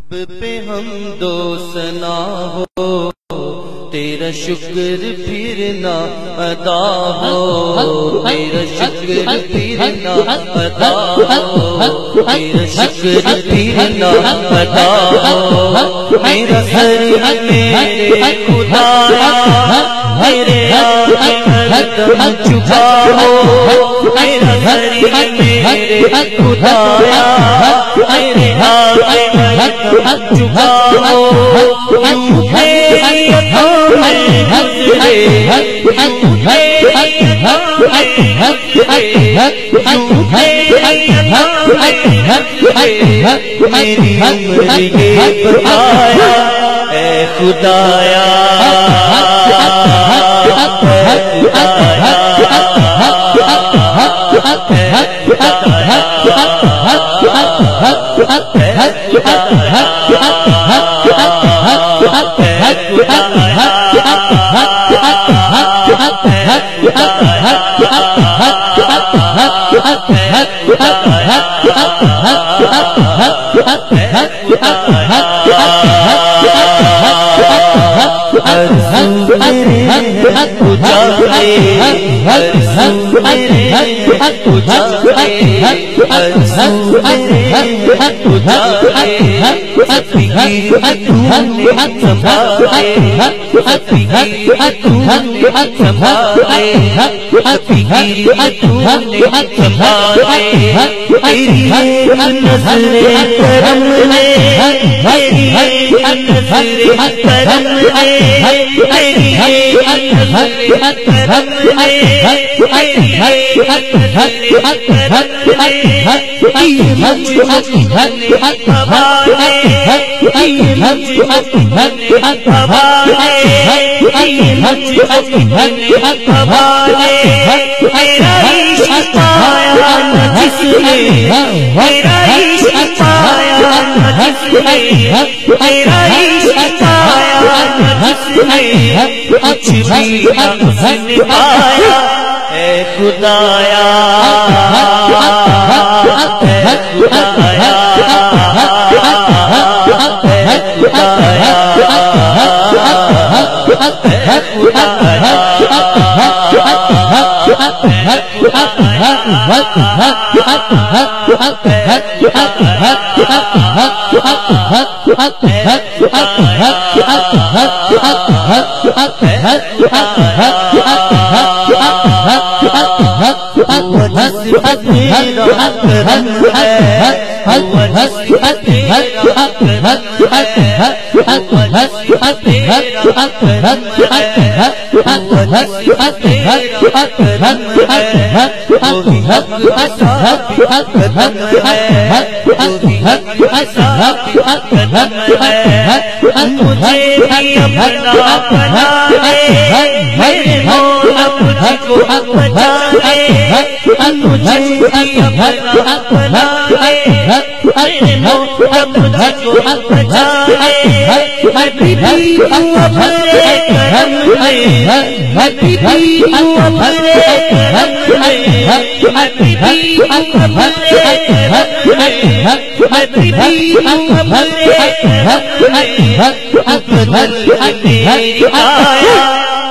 پہ حمد و ثنا ہو، تیرا شکر پھر نہ ادا ہو، تیرا شکر پھر نہ ادا ہو، تیرا شکر پھر نہ ادا ہو، میرا سر میرے خدایا میرے آگے قدم جھکا ہو، میرا سر میرے خدایا میرے آگے قدم جھکا ہو، میری عمر یہ بتایا اے خدایا، کچھ بھی حسن پایا اے خدایا،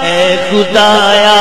اے خدایا